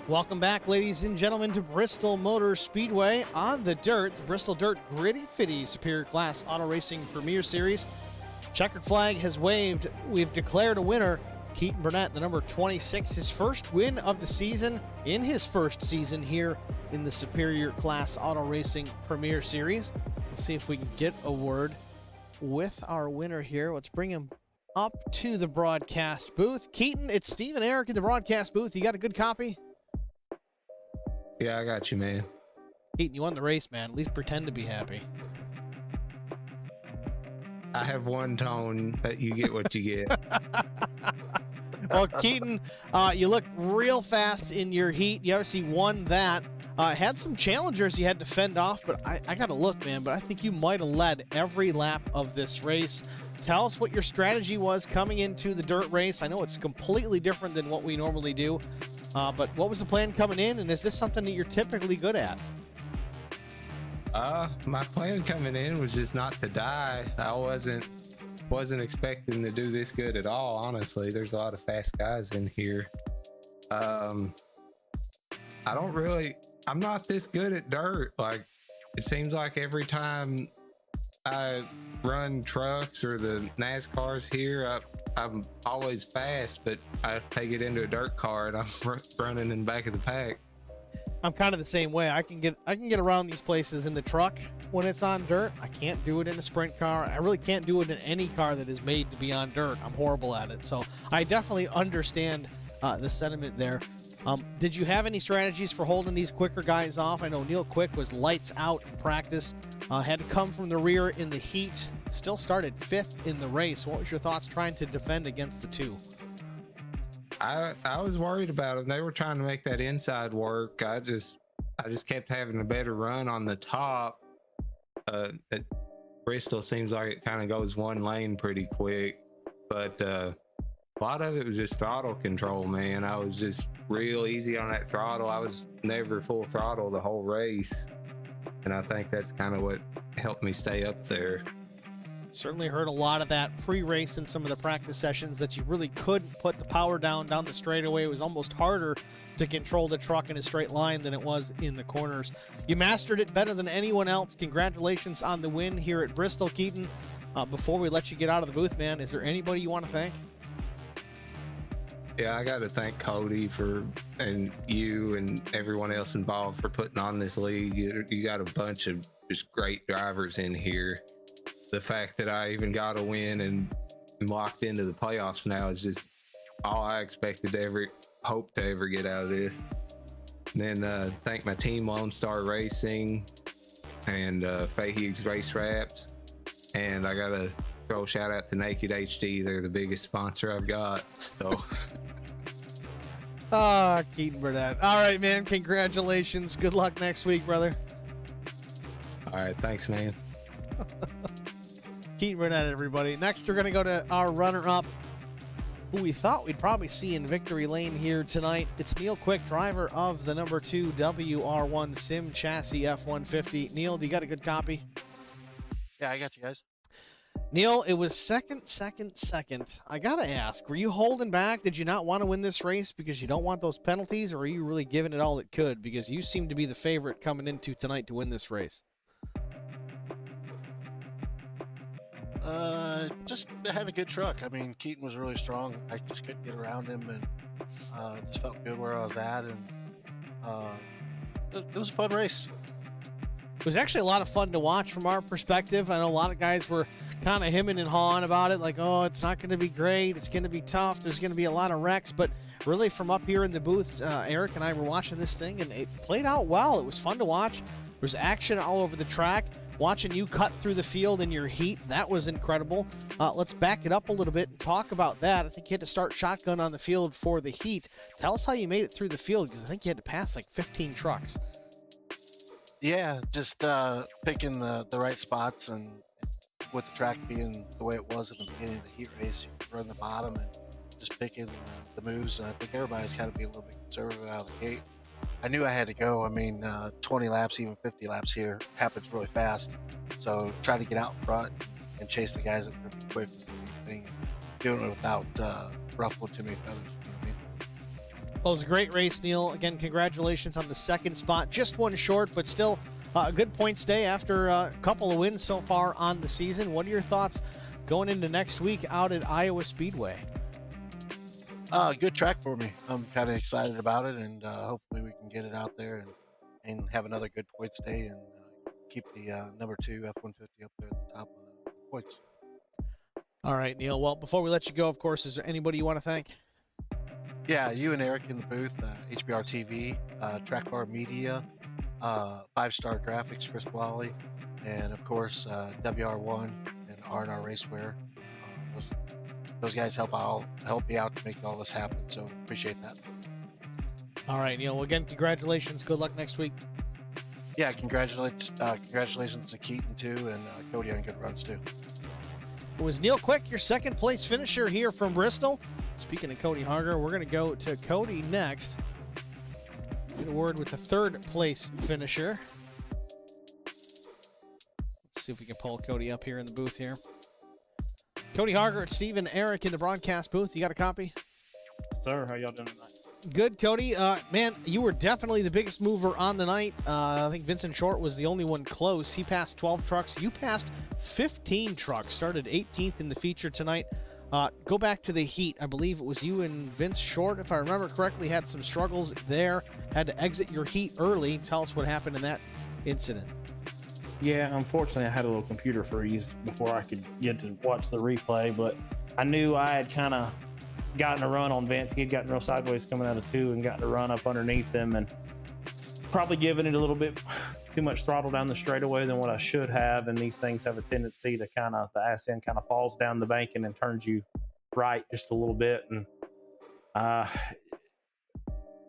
Welcome back, ladies and gentlemen, to Bristol Motor Speedway on the dirt. The Bristol Dirt Gritty Fiddy Superior Class Auto Racing Premier Series. Checkered flag has waved. We've declared a winner. Keaton Burnett, the number 26, his first win of the season in his first season here in the Superior Class Auto Racing Premier Series. Let's see if we can get a word with our winner here. Let's bring him up to the broadcast booth. Keaton, it's Steve and Eric in the broadcast booth. You got a good copy? Yeah, I got you, man. Keaton, you won the race, man. At least pretend to be happy. I have one tone that you get what you get. Well, Keaton, you looked real fast in your heat. You obviously won that. Had some challengers you had to fend off, but I got to look, man. But I think you might have led every lap of this race. Tell us what your strategy was coming into the dirt race. I know it's completely different than what we normally do, but what was the plan coming in, and is this something that you're typically good at? My plan coming in was just not to die. I wasn't expecting to do this good at all, honestly. There's a lot of fast guys in here. I'm not this good at dirt. Like, it seems like every time I run trucks or the NASCARs here, I'm always fast, but I take it into a dirt car and I'm running in the back of the pack. I'm kind of the same way. I can get around these places in the truck when it's on dirt. I can't do it in a sprint car. I really can't do it in any car that is made to be on dirt. I'm horrible at it. So I definitely understand the sentiment there. Did you have any strategies for holding these quicker guys off? I know Neil Quick was lights out in practice. Had to come from the rear in the heat. Still started 5th in the race. What was your thoughts trying to defend against the two? I was worried about them. They were trying to make that inside work. I just kept having a better run on the top. At Bristol seems like it kind of goes one lane pretty quick, but a lot of it was just throttle control, man. I was just real easy on that throttle. I was never full throttle the whole race, and I think that's kind of what helped me stay up there. Certainly heard a lot of that pre-race in some of the practice sessions, that you really couldn't put the power down the straightaway. It was almost harder to control the truck in a straight line than it was in the corners. You mastered it better than anyone else. Congratulations on the win here at Bristol, Keaton. Before we let you get out of the booth, man, is there anybody you want to thank? Yeah, I got to thank Cody and you and everyone else involved for putting on this league. You got a bunch of just great drivers in here. The fact that I even got a win and locked into the playoffs now is just all I expected to hope to ever get out of this. And then thank my team, Lone Star Racing and Fahey's Race Wraps. And I got to throw a shout out to Naked HD. They're the biggest sponsor I've got. So. Keaton Burnett. All right, man. Congratulations. Good luck next week, brother. All right. Thanks, man. Keaton Burnett, everybody. Next, we're going to go to our runner-up, who we thought we'd probably see in victory lane here tonight. It's Neil Quick, driver of the number 2 WR1 Sim Chassis F-150. Neil, do you got a good copy? Yeah, I got you guys. Neil, it was second. I got to ask, were you holding back? Did you not want to win this race because you don't want those penalties, or are you really giving it all it could? Because you seem to be the favorite coming into tonight to win this race. Just had a good truck. I mean, Keaton was really strong. I just couldn't get around him, and just felt good where I was at, and it was a fun race. It was actually a lot of fun to watch from our perspective. I know a lot of guys were kind of hemming and hawing about it, like, oh, it's not going to be great. It's going to be tough. There's going to be a lot of wrecks. But really, from up here in the booth, Eric and I were watching this thing, and it played out well. It was fun to watch. There was action all over the track. Watching you cut through the field in your heat, that was incredible. Let's back it up a little bit and talk about that. I think you had to start shotgun on the field for the heat. Tell us how you made it through the field, because I think you had to pass like 15 trucks. Yeah, just picking the right spots, and with the track being the way it was at the beginning of the heat race, you run the bottom and just picking the moves. And I think everybody's kind of being a little bit conservative out of the gate. I knew I had to go. I mean, 20 laps, even 50 laps here happens really fast. So try to get out in front and chase the guys that are pretty quick. Doing it without ruffling too many feathers. You know what I mean? Well, it was a great race, Neil. Again, congratulations on the second spot. Just one short, but still a good points day after a couple of wins so far on the season. What are your thoughts going into next week out at Iowa Speedway? Good track for me. I'm kind of excited about it, and hopefully we can get it out there and have another good points day and keep the number 2 F-150 up there at the top of the points. All right, Neil. Well, before we let you go, of course, is there anybody you want to thank? Yeah, you and Eric in the booth, HBR TV, Track Bar Media, 5-Star Graphics, Chris Wally, and of course WR1 and R&R Racewear. Those guys help me out to make all this happen, so appreciate that. All right, Neil. Well, again, congratulations. Good luck next week. Yeah, congratulations to Keaton too, and Cody on good runs too. It was Neil Quick, your second place finisher here from Bristol. Speaking of Cody Harger, we're going to go to Cody next. Get a word with the third place finisher. Let's see if we can pull Cody up here in the booth here. Cody Harger, Steve, and Eric in the broadcast booth. You got a copy? Sir, how y'all doing tonight? Good, Cody. Man, you were definitely the biggest mover on the night. I think Vincent Short was the only one close. He passed 12 trucks. You passed 15 trucks. Started 18th in the feature tonight. Go back to the heat. I believe it was you and Vince Short, if I remember correctly, had some struggles there. Had to exit your heat early. Tell us what happened in that incident. Yeah, unfortunately, I had a little computer freeze before I could get to watch the replay, but I knew I had kind of gotten a run on Vince. He had gotten real sideways coming out of 2 and gotten a run up underneath him and probably given it a little bit too much throttle down the straightaway than what I should have. And these things have a tendency to the ass end kind of falls down the banking and turns you right just a little bit. And I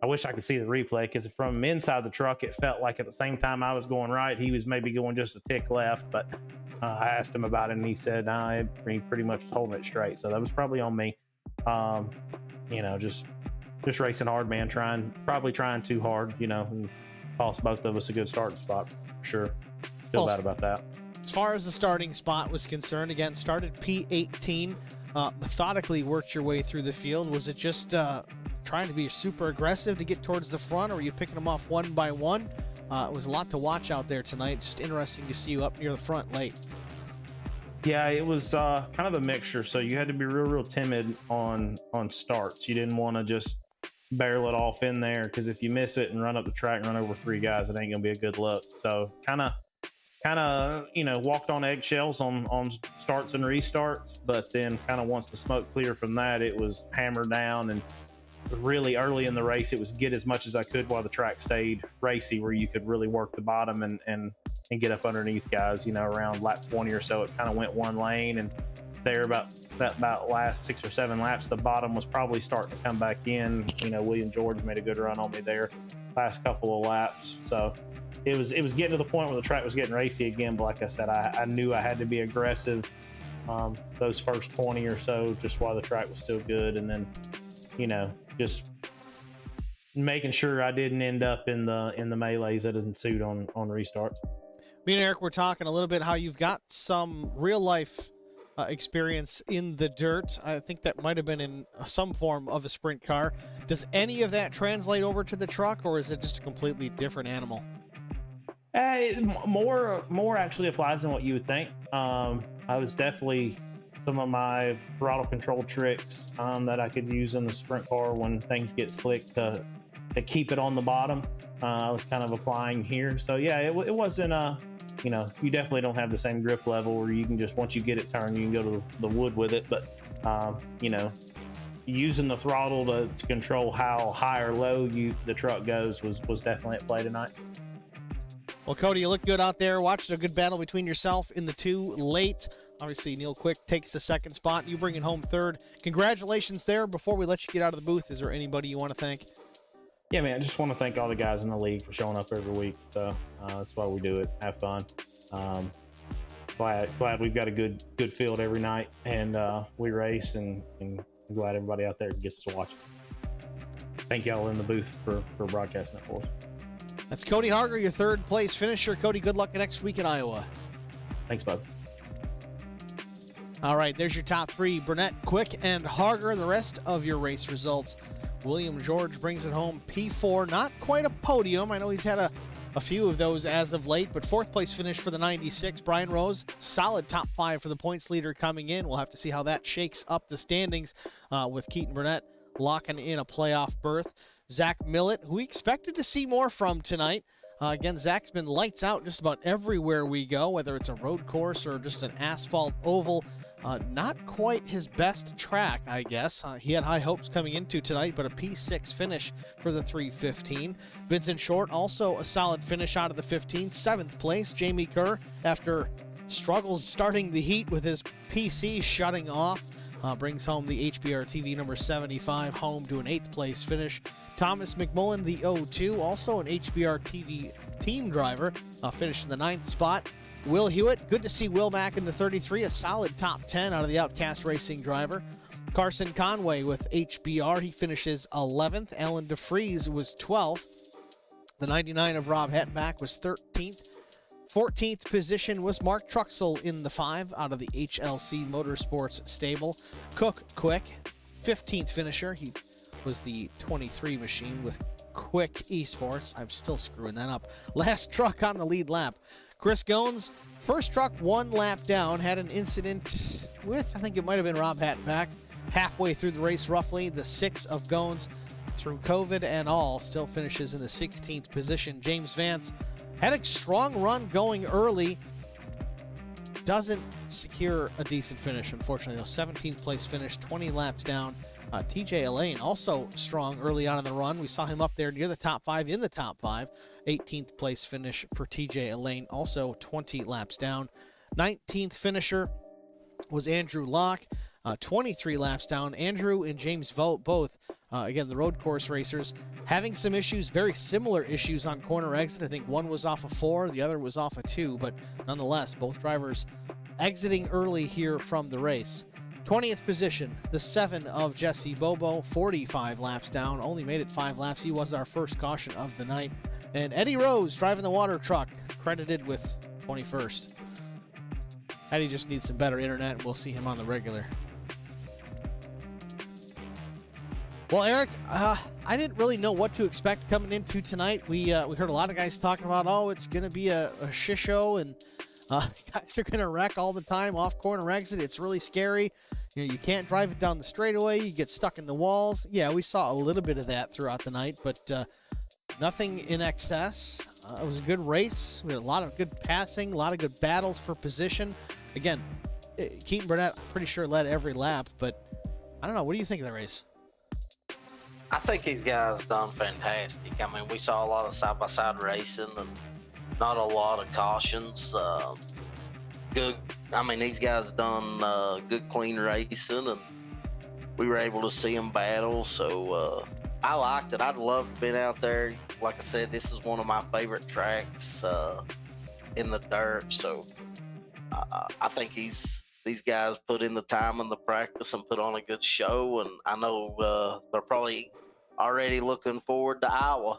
wish I could see the replay, because from inside the truck, it felt like at the same time I was going right, he was maybe going just a tick left. But I asked him about it, and he said, nah, he pretty much was holding it straight. So that was probably on me. Just racing hard, man, probably trying too hard, and cost both of us a good starting spot, for sure. Feel bad about that. As far as the starting spot was concerned, again, started P18, methodically worked your way through the field. Was it just trying to be super aggressive to get towards the front, or were you picking them off one by one? It was a lot to watch out there tonight. Just interesting to see you up near the front late. Yeah, it was kind of a mixture. So you had to be real timid on starts. You didn't want to just barrel it off in there, because if you miss it and run up the track and run over 3 guys, it ain't gonna be a good look. So kind of walked on eggshells on starts and restarts, but then kind of once the smoke cleared from that, it was hammered down. And really early in the race, it was get as much as I could while the track stayed racy, where you could really work the bottom and get up underneath guys. Around lap 20 or so, it kind of went one lane, and there about last 6 or 7 laps, the bottom was probably starting to come back in. William George made a good run on me there last couple of laps. So it was getting to the point where the track was getting racy again. But like I said, I knew I had to be aggressive those first 20 or so, just while the track was still good. And then, just making sure I didn't end up in the melees that ensued on restarts. Me and Eric were talking a little bit how you've got some real life experience in the dirt. I think that might have been in some form of a sprint car. Does any of that translate over to the truck, or is it just a completely different animal? More actually applies than what you would think. I was definitely some of my throttle control tricks that I could use in the sprint car when things get slick to keep it on the bottom. I was kind of applying here. So yeah, it wasn't you definitely don't have the same grip level where you can just, once you get it turned, you can go to the wood with it. But using the throttle to control how high or low the truck goes was definitely at play tonight. Well, Cody, you look good out there. Watched a good battle between yourself and the 2 late. Obviously, Neil Quick takes the second spot. You bring it home third. Congratulations there. Before we let you get out of the booth, is there anybody you want to thank? Yeah, man, I just want to thank all the guys in the league for showing up every week. So that's why we do it. Have fun. Glad we've got a good field every night, and we race, and glad everybody out there gets to watch it. Thank y'all in the booth for broadcasting it for us. That's Cody Harger, your third place finisher. Cody, good luck next week in Iowa. Thanks, bud. All right, there's your top 3, Burnett, Quick, and Harger. The rest of your race results William George brings it home P4. Not quite a podium. I know he's had a few of those as of late, but fourth place finish for the 96. Brian Rose, solid top 5 for the points leader coming in. We'll have to see how that shakes up the standings with Keaton Burnett locking in a playoff berth. Zach Millett, who we expected to see more from tonight. Again, Zach's been lights out just about everywhere we go, whether it's a road course or just an asphalt oval. Not quite his best track, I guess. He had high hopes coming into tonight, but a P6 finish for the 315. Vincent Short, also a solid finish out of the 15. 7th place. Jamie Kerr, after struggles starting the heat with his PC shutting off, brings home the HBR TV number 75 home to an 8th place finish. Thomas McMullen, the 02, also an HBR TV team driver, finished in the 9th spot. Will Hewitt, good to see Will back in the 33, a solid top 10 out of the Outcast Racing driver. Carson Conway with HBR, he finishes 11th. Alan DeFries was 12th. The 99 of Rob Hettenbach was 13th. 14th position was Mark Truxell in the 5 out of the HLC Motorsports stable. Cook Quick, 15th finisher. He was the 23 machine with Quick Esports. I'm still screwing that up. Last truck on the lead lap. Chris Goins, first truck 1 lap down, had an incident with, I think it might have been Rob Hattenbach, halfway through the race roughly. The 6 of Goins, through COVID and all, still finishes in the 16th position. James Vance had a strong run going early, doesn't secure a decent finish, unfortunately, though. 17th place finish, 20 laps down. TJ Elaine, also strong early on in the run. We saw him up there near the top 5, in the top 5. 18th place finish for TJ Elaine, also 20 laps down. 19th finisher was Andrew Locke, 23 laps down. Andrew and James Vogt, both, again, the road course racers, having some issues, very similar issues on corner exit. I think one was off a 4, the other was off a 2, but nonetheless, both drivers exiting early here from the race. 20th position, the 7 of Jesse Bobo, 45 laps down, only made it 5 laps. He was our first caution of the night. And Eddie Rose driving the water truck, credited with 21st. Eddie just needs some better internet. We'll see him on the regular. Well, Eric, I didn't really know what to expect coming into tonight. We heard a lot of guys talking about, oh, it's going to be a shit show, and guys are going to wreck all the time off corner exit. It's really scary. You know, you can't drive it down the straightaway. You get stuck in the walls. Yeah, we saw a little bit of that throughout the night, but nothing in excess. It was a good race. We had a lot of good passing, a lot of good battles for position. Again, Keaton Burnett, I'm pretty sure, led every lap, but I don't know. What do you think of the race? I think these guys done fantastic. I mean, we saw a lot of side-by-side racing and not a lot of cautions. Good. I mean, these guys done good, clean racing, and we were able to see them battle. So I liked it. I'd love to been out there. Like I said, this is one of my favorite tracks in the dirt. So I think these guys put in the time and the practice and put on a good show. And I know they're probably already looking forward to Iowa.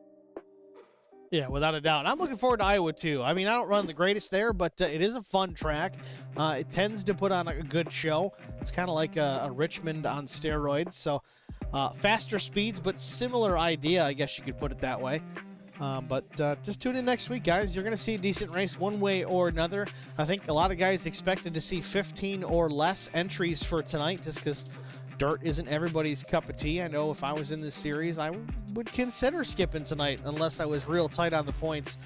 Yeah, without a doubt. I'm looking forward to Iowa, too. I mean, I don't run the greatest there, but it is a fun track. It tends to put on a good show. It's kind of like a Richmond on steroids. So faster speeds, but similar idea, I guess you could put it that way. But just tune in next week, guys. You're going to see a decent race one way or another. I think a lot of guys expected to see 15 or less entries for tonight just because dirt isn't everybody's cup of tea. I know if I was in this series, I would consider skipping tonight unless I was real tight on the points.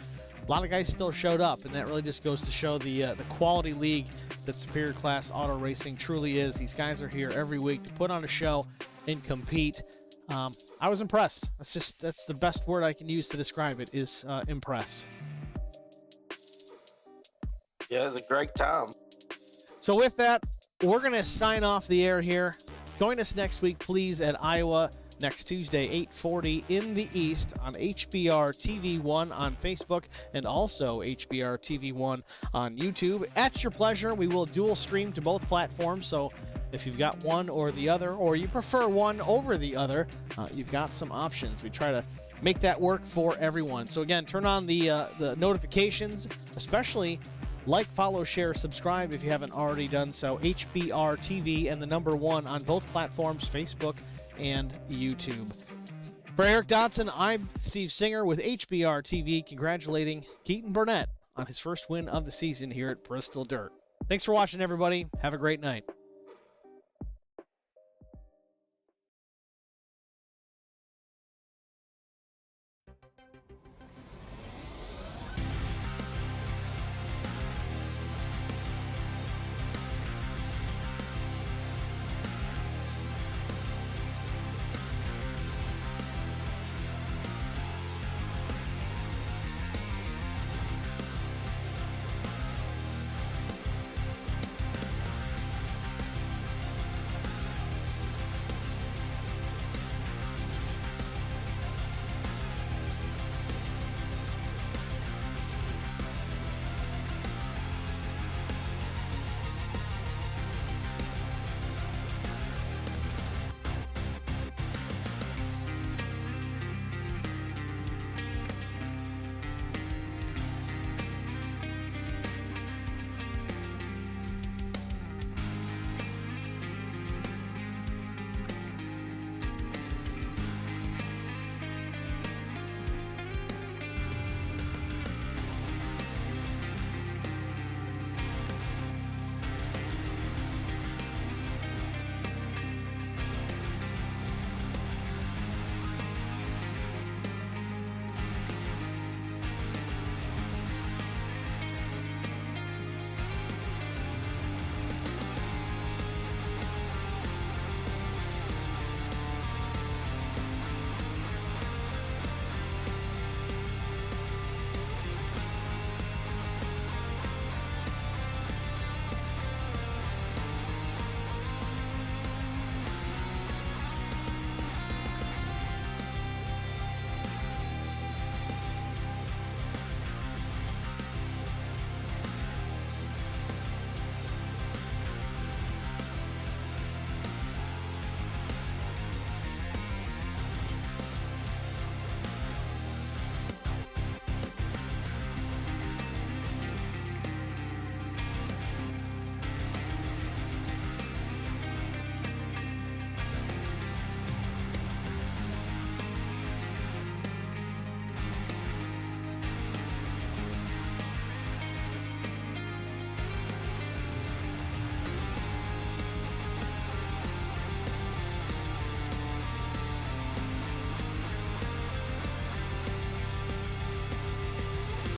A lot of guys still showed up, and that really just goes to show the quality league that Superior Class Auto Racing truly is. These guys are here every week to put on a show and compete. I was impressed. That's the best word I can use to describe it, is impressed. Yeah, it was a great time. So with that, we're going to sign off the air here. Join us next week, please, at Iowa next Tuesday, 8:40 in the East on HBR TV1 on Facebook and also HBR TV1 on YouTube. At your pleasure, we will dual stream to both platforms, so if you've got one or the other, or you prefer one over the other, you've got some options. We try to make that work for everyone. So again, turn on the notifications, especially like, follow, share, subscribe if you haven't already done so. HBR TV and the number 1 on both platforms, Facebook and YouTube. For Eric Dotson, I'm Steve Singer with HBR TV, congratulating Keaton Burnett on his first win of the season here at Bristol Dirt. Thanks for watching, everybody. Have a great night.